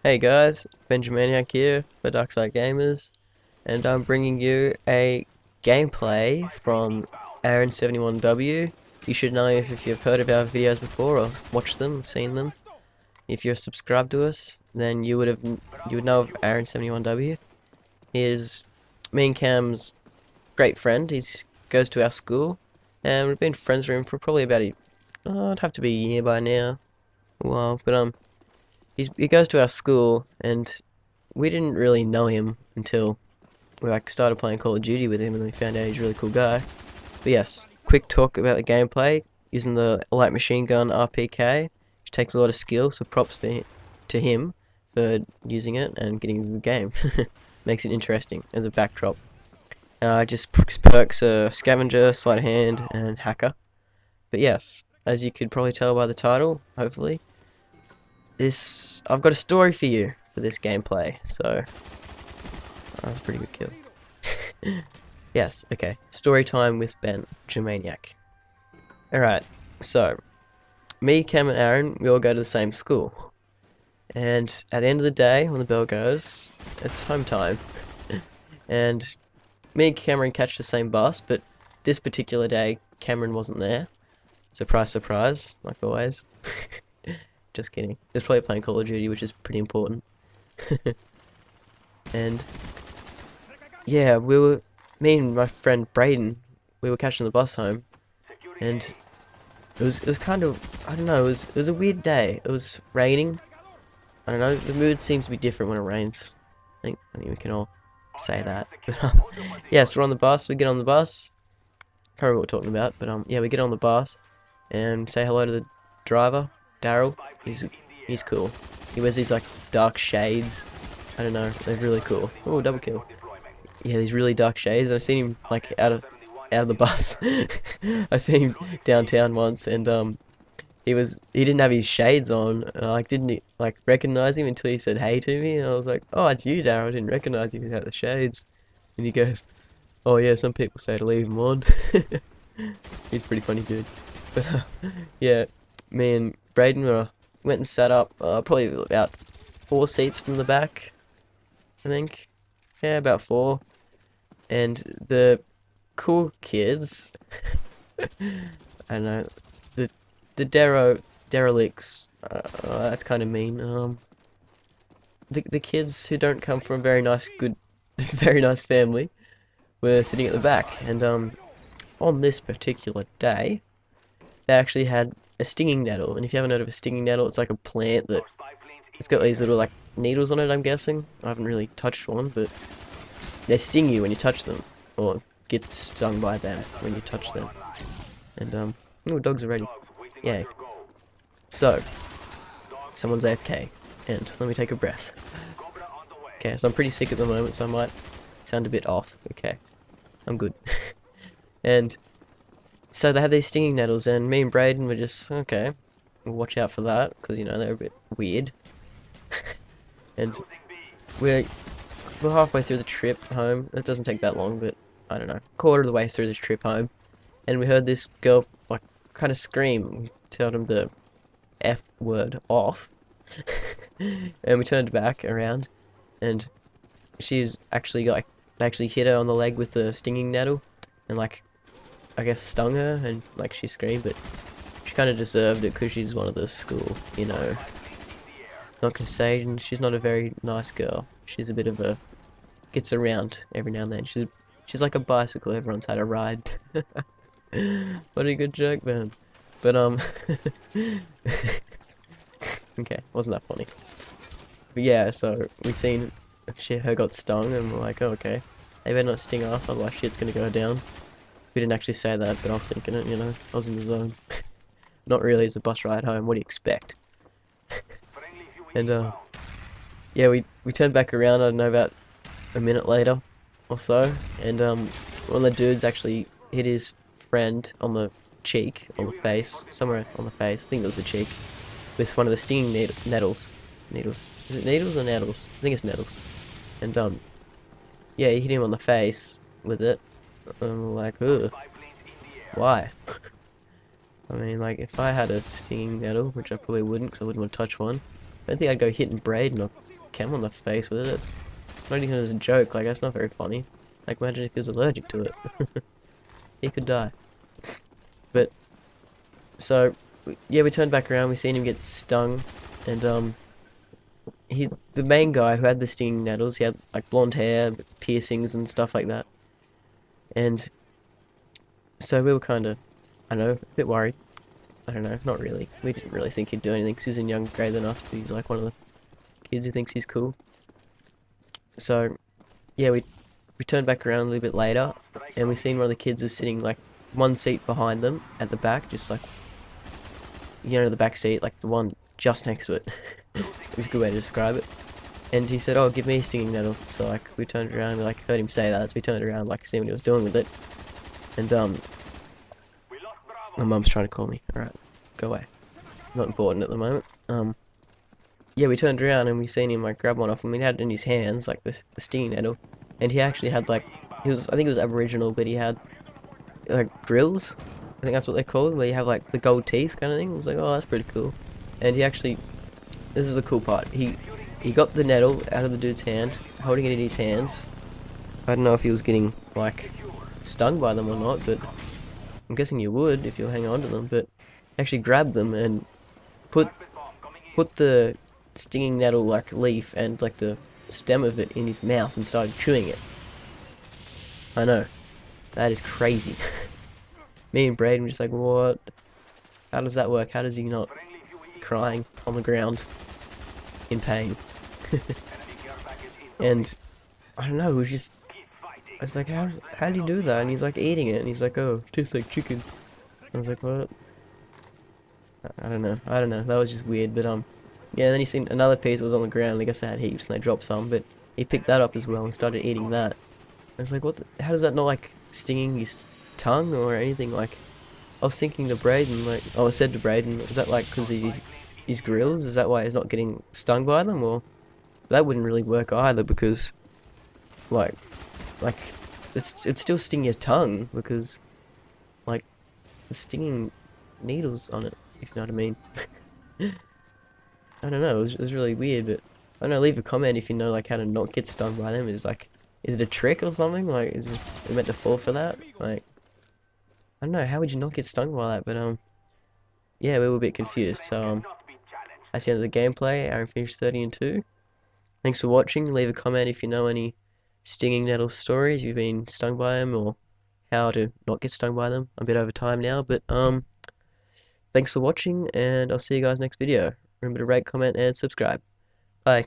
Hey guys, Benjamaniac here for Darksidegamerzz, and I'm bringing you a gameplay from Aaron71W. You should know if you've heard of our videos before or watched them, seen them. If you're subscribed to us, then you would know of Aaron71W. He is me and Cam's great friend. He goes to our school, and we've been friends with him for probably about it'd have to be a year by now. Well, but he goes to our school, and we didn't really know him until we started playing Call of Duty with him, and we found out he's a really cool guy. But yes, quick talk about the gameplay using the light machine gun RPK, which takes a lot of skill. So props to him for using it and getting into the game. Makes it interesting as a backdrop. Just perks scavenger, sleight of hand, and hacker. But yes, as you could probably tell by the title, hopefully, I've got a story for you for this gameplay. So that's a pretty good kill. Yes, okay. Story time with Benjamaniac. Alright, so me, Cam, and Aaron, we all go to the same school. And at the end of the day, when the bell goes, it's home time. And me and Cameron catch the same bus, but this particular day, Cameron wasn't there. Surprise, surprise, like always. Just kidding. He was probably playing Call of Duty, which is pretty important. And yeah, me and my friend Braden, we were catching the bus home, and it was kind of, I don't know, it was a weird day. It was raining. I don't know, the mood seems to be different when it rains. I think we can all say that. But yeah, so we're on the bus. We get on the bus. Can't remember what we're talking about, but yeah, we get on the bus and say hello to the driver, Daryl. He's cool. He wears these like dark shades. I don't know, they're really cool. Oh, double kill. Yeah, these really dark shades. And I seen him like out of the bus. I seen him downtown once, and he didn't have his shades on, and I didn't recognize him until he said hey to me, and I was like, oh, it's you, Daryl. I didn't recognize you without the shades. And he goes, oh yeah, some people say to leave them on. He's a pretty funny dude. But yeah, me and Braden went and sat up probably about 4 seats from the back, I think. Yeah, about 4. And the cool kids, I don't know, the derelicts, that's kind of mean. The kids who don't come from a very nice, very nice family were sitting at the back, and on this particular day, they actually had a stinging nettle. And if you haven't heard of a stinging nettle, it's like a plant that it's got these little like needles on it, I'm guessing. I haven't really touched one, but they sting you when you touch them, or get stung by them when you touch them. And oh, dogs are ready. Yay. So someone's AFK, and let me take a breath. Okay, so I'm pretty sick at the moment, so I might sound a bit off. Okay, I'm good. And so they had these stinging nettles, and me and Braden were just, okay, we'll watch out for that, because, you know, they're a bit weird. And we're halfway through the trip home. It doesn't take that long, but, I don't know, quarter of the way through this trip home, and we heard this girl, like, kind of scream. We told him the F word off, and we turned back around, and she's actually, like, they actually hit her on the leg with the stinging nettle, and, like, I guess stung her, and like she screamed, but she kind of deserved it because she's one of the school, you know. Not gonna say, and she's not a very nice girl. She's a bit of a gets around every now and then. She's like a bicycle. Everyone's had a ride. What a good joke, man. But okay, wasn't that funny? But yeah, so we seen her got stung, and we're like, oh, okay, they better not sting us, otherwise shit's gonna go down. We didn't actually say that, but I was thinking it, you know. I was in the zone. Not really, as a bus ride home. What do you expect? And yeah, we turned back around. I don't know, about a minute later or so, and one of the dudes actually hit his friend on the cheek, on the face, somewhere on the face. I think it was the cheek, with one of the stinging nettles. Needles. Is it needles or nettles? I think it's nettles. And yeah, he hit him on the face with it. And we're like, ugh, why? I mean, like, if I had a stinging nettle, which I probably wouldn't, because I wouldn't want to touch one, I don't think I'd go hitting Braden or Cam on the face with it. It's not even as a joke, like, that's not very funny. Like, imagine if he was allergic to it. He could die. But, so, yeah, we turned back around, we seen him get stung, and, the main guy who had the stinging nettles, he had, like, blonde hair, piercings and stuff like that. And, so we were kind of, I don't know, a bit worried. I don't know, not really. We didn't really think he'd do anything because he's in younger grade than us, but he's like one of the kids who thinks he's cool. So, yeah, we turned back around a little bit later, and we seen one of the kids was sitting like one seat behind them at the back, just like, you know, the back seat, like the one just next to it. It's a good way to describe it. And he said, "Oh, give me a stinging nettle." So like we turned around, we like heard him say that, so we turned around like see what he was doing with it. And my mum's trying to call me. All right, go away. Not important at the moment. Yeah, we turned around and we seen him like grab one off him. He had it in his hands, like the stinging nettle, and he actually had like I think it was Aboriginal, but he had like grills. I think that's what they're called, where you have like the gold teeth kind of thing. I was like, oh, that's pretty cool. And he actually, this is the cool part. He got the nettle out of the dude's hand, holding it in his hands. I don't know if he was getting like stung by them or not, but I'm guessing you would if you hang on to them. But actually grabbed them and put the stinging nettle like leaf and like the stem of it in his mouth and started chewing it. I know, that is crazy. Me and Braden were just like, what? How does that work? How does he not crying on the ground in pain? And I don't know, it was just, I was like, how do you do that? And he's like eating it, and he's like, oh, tastes like chicken. I was like, what? I don't know, that was just weird. But yeah, then he seen another piece that was on the ground. I guess they had heaps and they dropped some, but he picked that up as well and started eating that. I was like, what how does that not like stinging his tongue or anything? Like, I was thinking to Braden, like, I said to Braden, is that like because of his grills? Is that why he's not getting stung by them? Or that wouldn't really work either, because like it's still sting your tongue, because like the stinging needles on it, if you know what I mean. I don't know, it was really weird. But I don't know, leave a comment if you know like how to not get stung by them. Is it a trick or something? Like, is it meant to fall for that? Like, I don't know, how would you not get stung by that? But yeah, we were a bit confused. So that's the end of the gameplay. Aaron finished 30-2. Thanks for watching. Leave a comment if you know any stinging nettle stories, you've been stung by them, or how to not get stung by them. I'm a bit over time now, but thanks for watching, and I'll see you guys next video. Remember to rate, comment, and subscribe. Bye.